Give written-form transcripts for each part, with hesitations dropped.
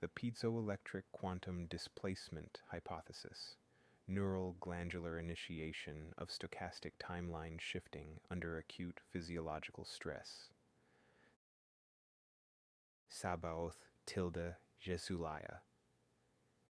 the Piezoelectric-Quantum Displacement hypothesis, neural-glandular initiation of stochastic timeline shifting under acute physiological stress. Sabaoth-Jesulaya.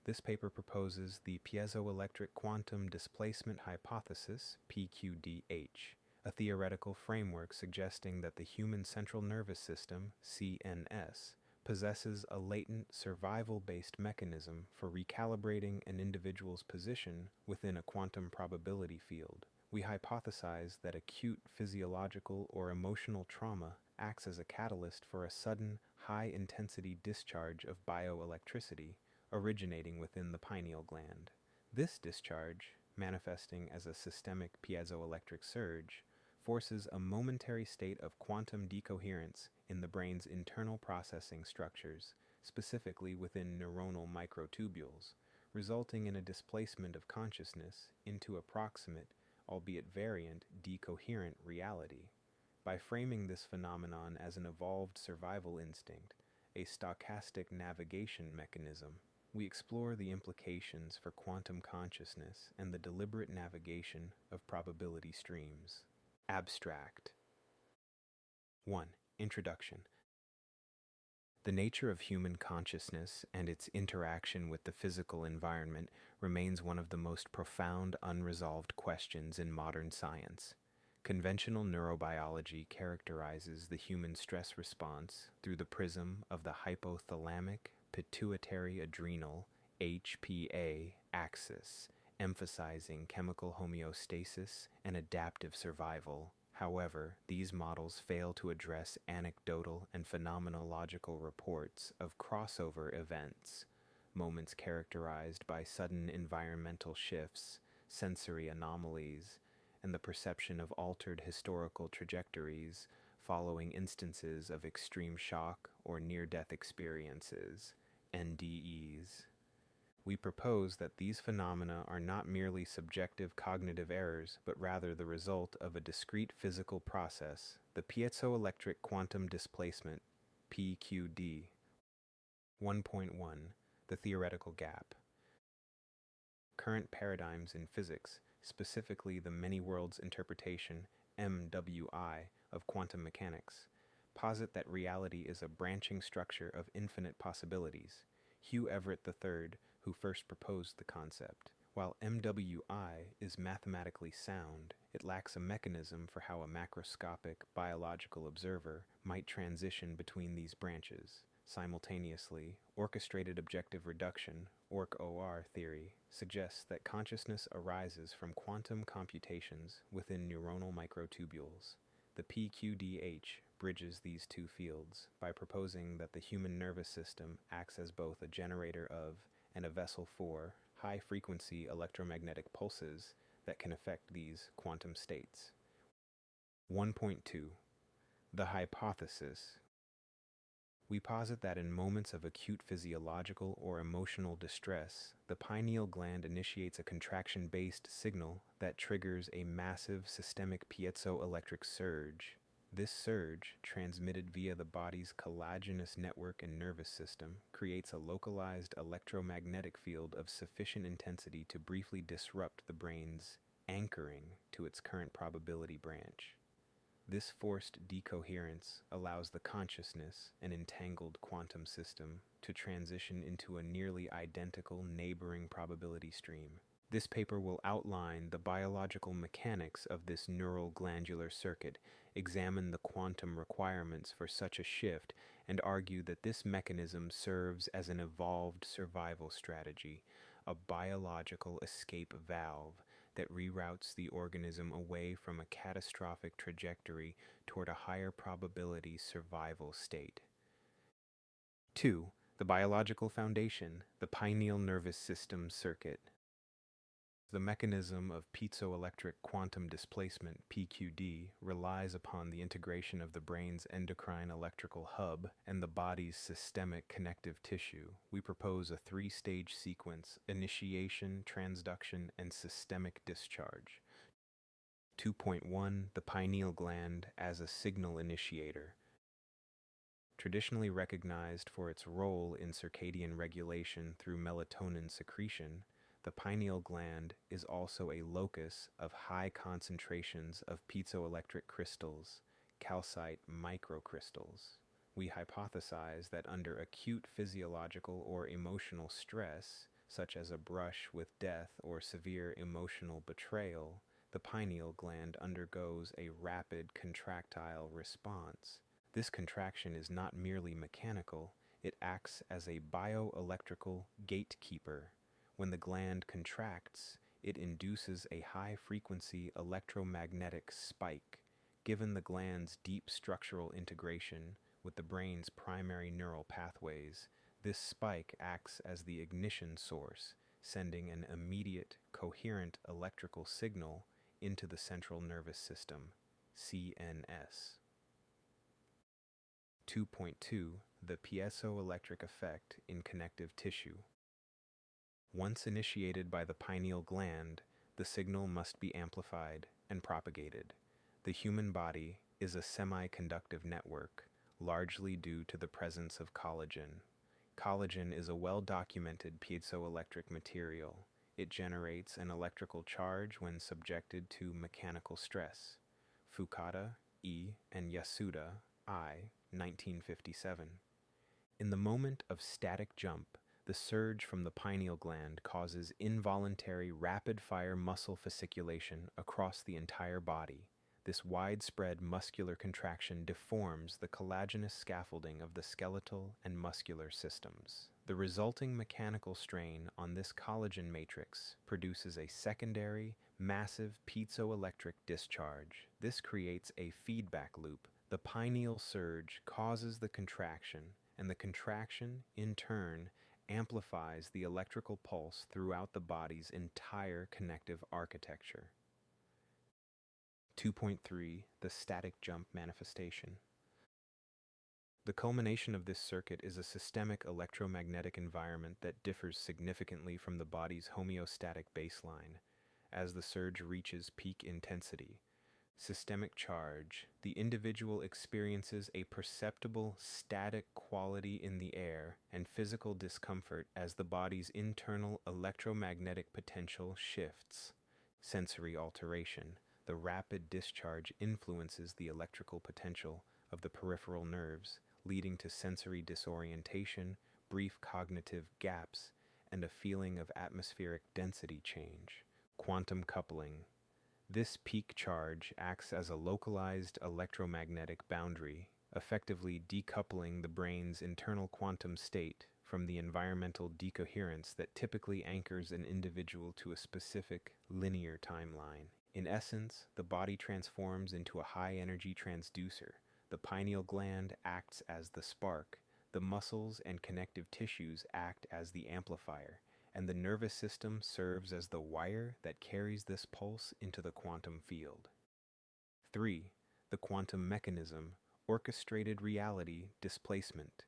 This paper proposes the Piezoelectric-Quantum Displacement hypothesis, PQDH, a theoretical framework suggesting that the human central nervous system, CNS, possesses a latent survival-based mechanism for recalibrating an individual's position within a quantum probability field. We hypothesize that acute physiological or emotional trauma acts as a catalyst for a sudden, high-intensity discharge of bioelectricity originating within the pineal gland. This discharge, manifesting as a systemic piezoelectric surge, forces a momentary state of quantum decoherence in the brain's internal processing structures, specifically within neuronal microtubules, resulting in a displacement of consciousness into a proximate, albeit variant, decoherent reality. By framing this phenomenon as an evolved survival instinct, a stochastic navigation mechanism, we explore the implications for quantum consciousness and the deliberate navigation of probability streams. Abstract. 1. Introduction. The nature of human consciousness and its interaction with the physical environment remains one of the most profound unresolved questions in modern science. Conventional neurobiology characterizes the human stress response through the prism of the hypothalamic pituitary adrenal HPA axis, emphasizing chemical homeostasis and adaptive survival. However, these models fail to address anecdotal and phenomenological reports of crossover events, moments characterized by sudden environmental shifts, sensory anomalies, and the perception of altered historical trajectories following instances of extreme shock or near-death experiences, NDEs. We propose that these phenomena are not merely subjective cognitive errors, but rather the result of a discrete physical process, the piezoelectric quantum displacement, PQD. 1.1. The theoretical gap. Current paradigms in physics, specifically the many-worlds interpretation, MWI, of quantum mechanics, posit that reality is a branching structure of infinite possibilities. Hugh Everett III, who first proposed the concept. While MWI is mathematically sound, it lacks a mechanism for how a macroscopic biological observer might transition between these branches. Simultaneously, orchestrated objective reduction, ORC-OR theory, suggests that consciousness arises from quantum computations within neuronal microtubules. The PQDH bridges these two fields by proposing that the human nervous system acts as both a generator of and a vessel for high-frequency electromagnetic pulses that can affect these quantum states. 1.2. The hypothesis. We posit that in moments of acute physiological or emotional distress, the pineal gland initiates a contraction-based signal that triggers a massive systemic piezoelectric surge. This surge, transmitted via the body's collagenous network and nervous system, creates a localized electromagnetic field of sufficient intensity to briefly disrupt the brain's anchoring to its current probability branch. This forced decoherence allows the consciousness, an entangled quantum system, to transition into a nearly identical neighboring probability stream. This paper will outline the biological mechanics of this neural-glandular circuit, examine the quantum requirements for such a shift, and argue that this mechanism serves as an evolved survival strategy, a biological escape valve that reroutes the organism away from a catastrophic trajectory toward a higher probability survival state. 2. The biological foundation, the pineal nervous system circuit. The mechanism of piezoelectric quantum displacement, PQD, relies upon the integration of the brain's endocrine electrical hub and the body's systemic connective tissue. We propose a three-stage sequence: initiation, transduction, and systemic discharge. 2.1. The pineal gland as a signal initiator. Traditionally recognized for its role in circadian regulation through melatonin secretion, the pineal gland is also a locus of high concentrations of piezoelectric crystals, calcite microcrystals. We hypothesize that under acute physiological or emotional stress, such as a brush with death or severe emotional betrayal, the pineal gland undergoes a rapid contractile response. This contraction is not merely mechanical, it acts as a bioelectrical gatekeeper. When the gland contracts, it induces a high-frequency electromagnetic spike. Given the gland's deep structural integration with the brain's primary neural pathways, this spike acts as the ignition source, sending an immediate, coherent electrical signal into the central nervous system, CNS. 2.2. The piezoelectric effect in connective tissue. Once initiated by the pineal gland, the signal must be amplified and propagated. The human body is a semiconductive network, largely due to the presence of collagen. Collagen is a well-documented piezoelectric material. It generates an electrical charge when subjected to mechanical stress. Fukada, E., and Yasuda, I., 1957. In the moment of static jump, the surge from the pineal gland causes involuntary rapid-fire muscle fasciculation across the entire body. This widespread muscular contraction deforms the collagenous scaffolding of the skeletal and muscular systems. The resulting mechanical strain on this collagen matrix produces a secondary, massive piezoelectric discharge. This creates a feedback loop. The pineal surge causes the contraction, and the contraction, in turn, amplifies the electrical pulse throughout the body's entire connective architecture. 2.3. The static jump manifestation. The culmination of this circuit is a systemic electromagnetic environment that differs significantly from the body's homeostatic baseline. As the surge reaches peak intensity, systemic charge, the individual experiences a perceptible static quality in the air and physical discomfort as the body's internal electromagnetic potential shifts. Sensory alteration. The rapid discharge influences the electrical potential of the peripheral nerves, leading to sensory disorientation, brief cognitive gaps, and a feeling of atmospheric density change. Quantum coupling. This peak charge acts as a localized electromagnetic boundary, effectively decoupling the brain's internal quantum state from the environmental decoherence that typically anchors an individual to a specific linear timeline. In essence, the body transforms into a high-energy transducer. The pineal gland acts as the spark, the muscles and connective tissues act as the amplifier, and the nervous system serves as the wire that carries this pulse into the quantum field. 3. The quantum mechanism, orchestrated reality displacement.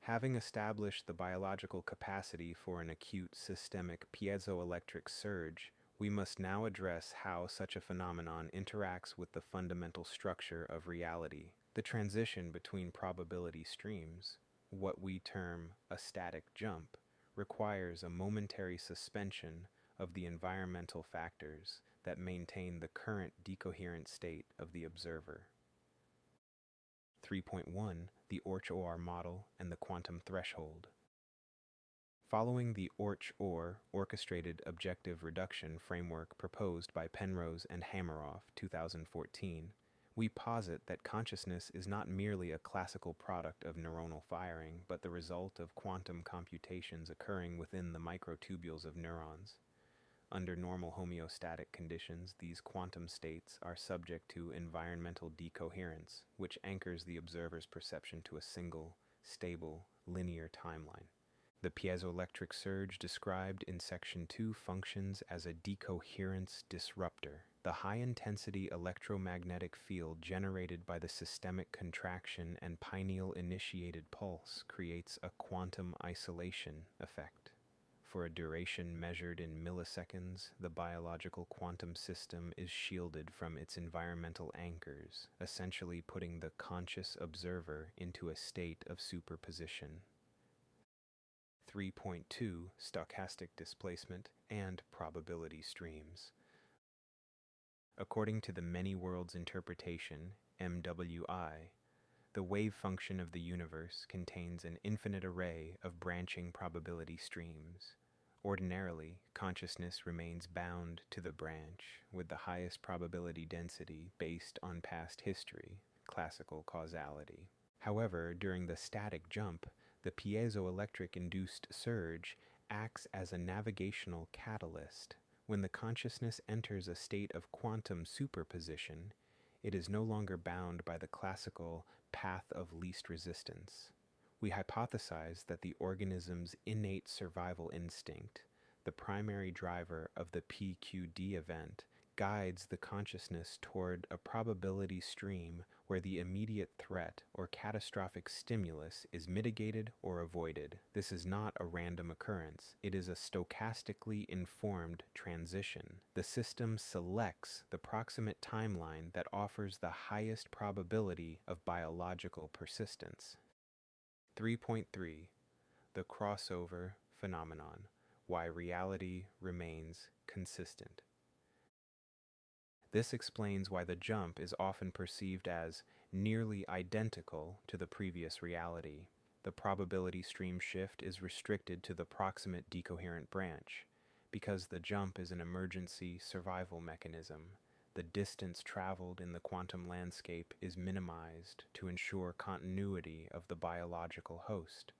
Having established the biological capacity for an acute systemic piezoelectric surge, we must now address how such a phenomenon interacts with the fundamental structure of reality. The transition between probability streams, what we term a static jump, requires a momentary suspension of the environmental factors that maintain the current decoherent state of the observer. 3.1. The Orch-OR model and the quantum threshold. Following the Orch-OR orchestrated objective reduction framework proposed by Penrose and Hameroff, 2014, we posit that consciousness is not merely a classical product of neuronal firing, but the result of quantum computations occurring within the microtubules of neurons. Under normal homeostatic conditions, these quantum states are subject to environmental decoherence, which anchors the observer's perception to a single, stable, linear timeline. The piezoelectric surge described in Section 2 functions as a decoherence disruptor. The high-intensity electromagnetic field generated by the systemic contraction and pineal-initiated pulse creates a quantum isolation effect. For a duration measured in milliseconds, the biological quantum system is shielded from its environmental anchors, essentially putting the conscious observer into a state of superposition. 3.2 Stochastic displacement and probability streams. According to the many worlds interpretation, MWI, the wave function of the universe contains an infinite array of branching probability streams. Ordinarily, consciousness remains bound to the branch, with the highest probability density based on past history, classical causality. However, during the static jump, the piezoelectric-induced surge acts as a navigational catalyst. When the consciousness enters a state of quantum superposition, it is no longer bound by the classical path of least resistance. We hypothesize that the organism's innate survival instinct, the primary driver of the PQD event, guides the consciousness toward a probability stream where the immediate threat or catastrophic stimulus is mitigated or avoided. This is not a random occurrence. It is a stochastically informed transition. The system selects the proximate timeline that offers the highest probability of biological persistence. 3.3. The crossover phenomenon. Why reality remains consistent. This explains why the jump is often perceived as nearly identical to the previous reality. The probability stream shift is restricted to the proximate decoherent branch. Because the jump is an emergency survival mechanism, the distance traveled in the quantum landscape is minimized to ensure continuity of the biological host.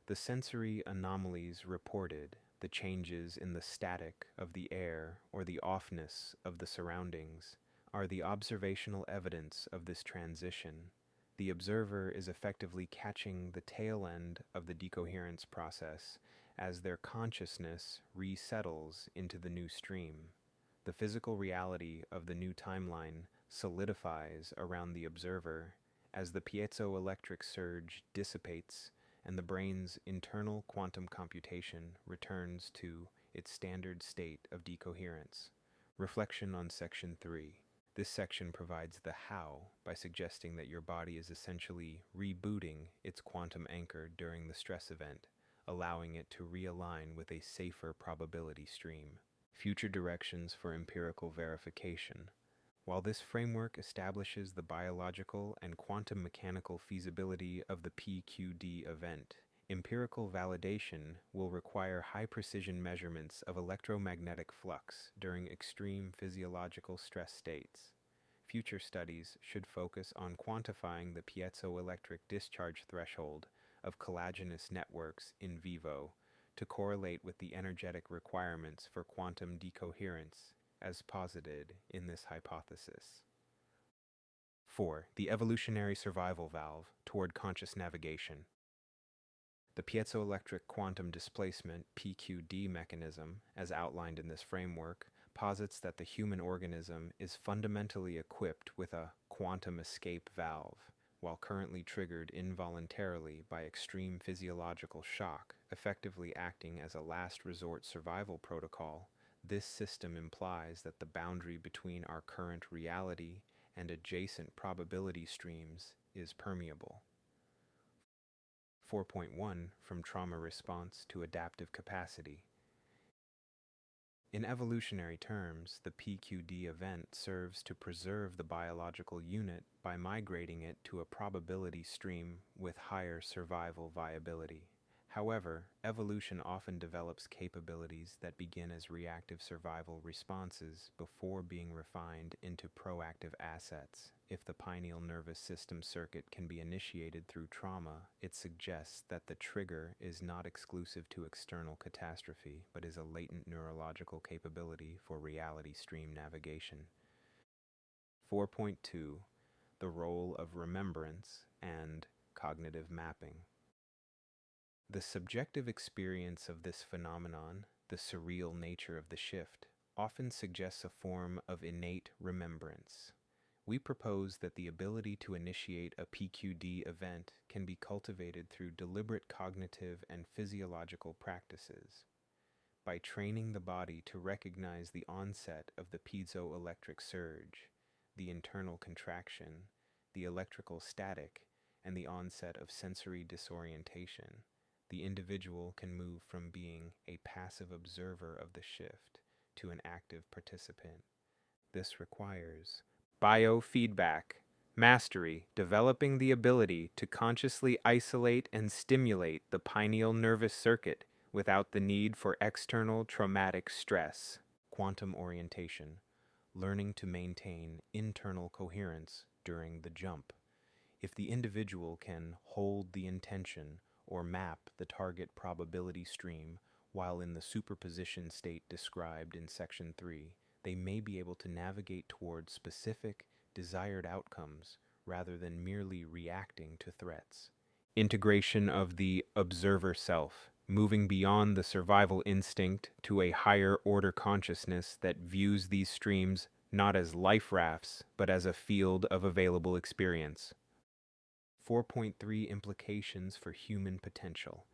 The sensory anomalies reported, the changes in the static of the air or the offness of the surroundings, are the observational evidence of this transition. The observer is effectively catching the tail end of the decoherence process as their consciousness resettles into the new stream. The physical reality of the new timeline solidifies around the observer as the piezoelectric surge dissipates and the brain's internal quantum computation returns to its standard state of decoherence. Reflection on Section 3. This section provides the how by suggesting that your body is essentially rebooting its quantum anchor during the stress event, allowing it to realign with a safer probability stream. Future directions for empirical verification. While this framework establishes the biological and quantum mechanical feasibility of the PQD event, empirical validation will require high-precision measurements of electromagnetic flux during extreme physiological stress states. Future studies should focus on quantifying the piezoelectric discharge threshold of collagenous networks in vivo to correlate with the energetic requirements for quantum decoherence as posited in this hypothesis. 4. The evolutionary survival valve toward conscious navigation. The piezoelectric-quantum displacement (PQD) mechanism, as outlined in this framework, posits that the human organism is fundamentally equipped with a quantum escape valve. While currently triggered involuntarily by extreme physiological shock, effectively acting as a last resort survival protocol, this system implies that the boundary between our current reality and adjacent probability streams is permeable. 4.1 From trauma response to adaptive capacity. In evolutionary terms, the PQD event serves to preserve the biological unit by migrating it to a probability stream with higher survival viability. However, evolution often develops capabilities that begin as reactive survival responses before being refined into proactive assets. If the pineal nervous system circuit can be initiated through trauma, it suggests that the trigger is not exclusive to external catastrophe, but is a latent neurological capability for reality stream navigation. 4.2 The role of remembrance and cognitive mapping. The subjective experience of this phenomenon, the surreal nature of the shift, often suggests a form of innate remembrance. We propose that the ability to initiate a PQD event can be cultivated through deliberate cognitive and physiological practices. by training the body to recognize the onset of the piezoelectric surge, the internal contraction, the electrical static, and the onset of sensory disorientation, the individual can move from being a passive observer of the shift to an active participant. This requires biofeedback, mastery, developing the ability to consciously isolate and stimulate the pineal nervous circuit without the need for external traumatic stress. Quantum orientation, learning to maintain internal coherence during the jump. If the individual can hold the intention or map the target probability stream while in the superposition state described in Section 3, they may be able to navigate towards specific, desired outcomes rather than merely reacting to threats. Integration of the observer self, moving beyond the survival instinct to a higher order consciousness that views these streams not as life rafts, but as a field of available experience. 4.3 Implications for human potential.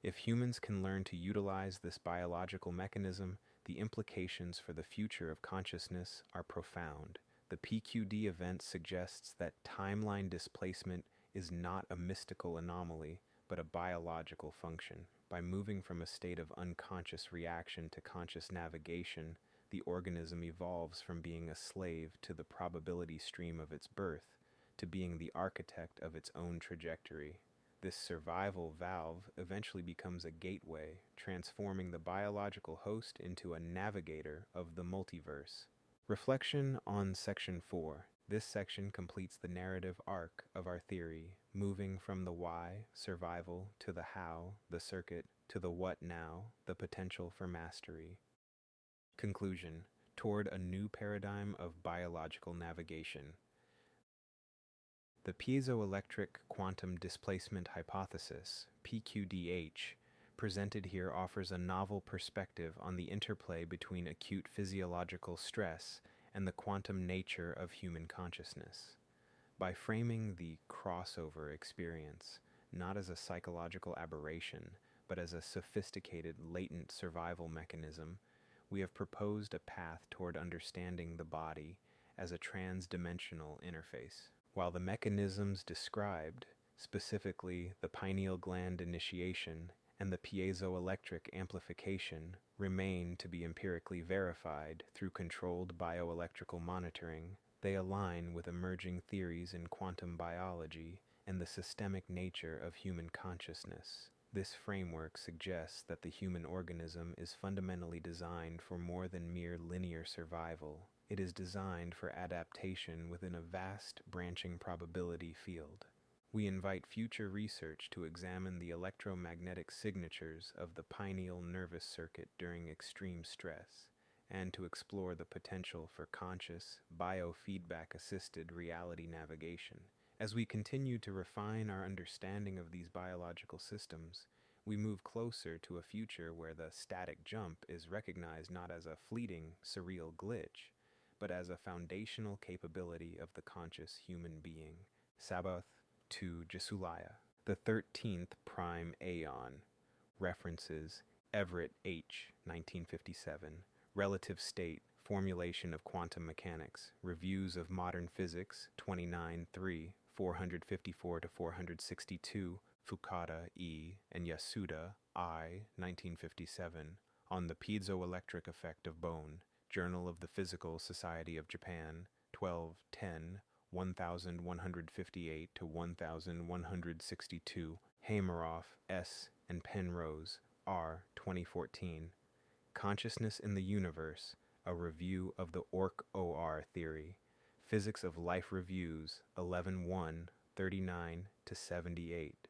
If humans can learn to utilize this biological mechanism, the implications for the future of consciousness are profound. The PQD event suggests that timeline displacement is not a mystical anomaly, but a biological function. By moving from a state of unconscious reaction to conscious navigation, the organism evolves from being a slave to the probability stream of its birth to being the architect of its own trajectory. This survival valve eventually becomes a gateway, transforming the biological host into a navigator of the multiverse. Reflection on Section 4. This section completes the narrative arc of our theory, moving from the why, survival, to the how, the circuit, to the what now, the potential for mastery. Conclusion. Toward a new paradigm of biological navigation. The Piezoelectric-Quantum Displacement hypothesis, PQDH, presented here offers a novel perspective on the interplay between acute physiological stress and the quantum nature of human consciousness. By framing the crossover experience not as a psychological aberration, but as a sophisticated latent survival mechanism, we have proposed a path toward understanding the body as a trans-dimensional interface. While the mechanisms described, specifically the pineal gland initiation and the piezoelectric amplification, remain to be empirically verified through controlled bioelectrical monitoring, they align with emerging theories in quantum biology and the systemic nature of human consciousness. This framework suggests that the human organism is fundamentally designed for more than mere linear survival. It is designed for adaptation within a vast, branching probability field. We invite future research to examine the electromagnetic signatures of the pineal nervous circuit during extreme stress, and to explore the potential for conscious, biofeedback-assisted reality navigation. As we continue to refine our understanding of these biological systems, we move closer to a future where the static jump is recognized not as a fleeting, surreal glitch, but as a foundational capability of the conscious human being. Sabbath to Jesulaya. The 13th prime aeon. References Everett H., 1957. Relative State, Formulation of Quantum Mechanics. Reviews of Modern Physics, 29-3, 454-462. Fukada E. and Yasuda I., 1957. On the Piezoelectric Effect of Bone. Journal of the Physical Society of Japan, 12-10, 1158 to 1162. Hameroff, S., and Penrose, R., 2014. Consciousness in the Universe, a review of the OR theory. Physics of Life Reviews, 11-1, 39 to 78.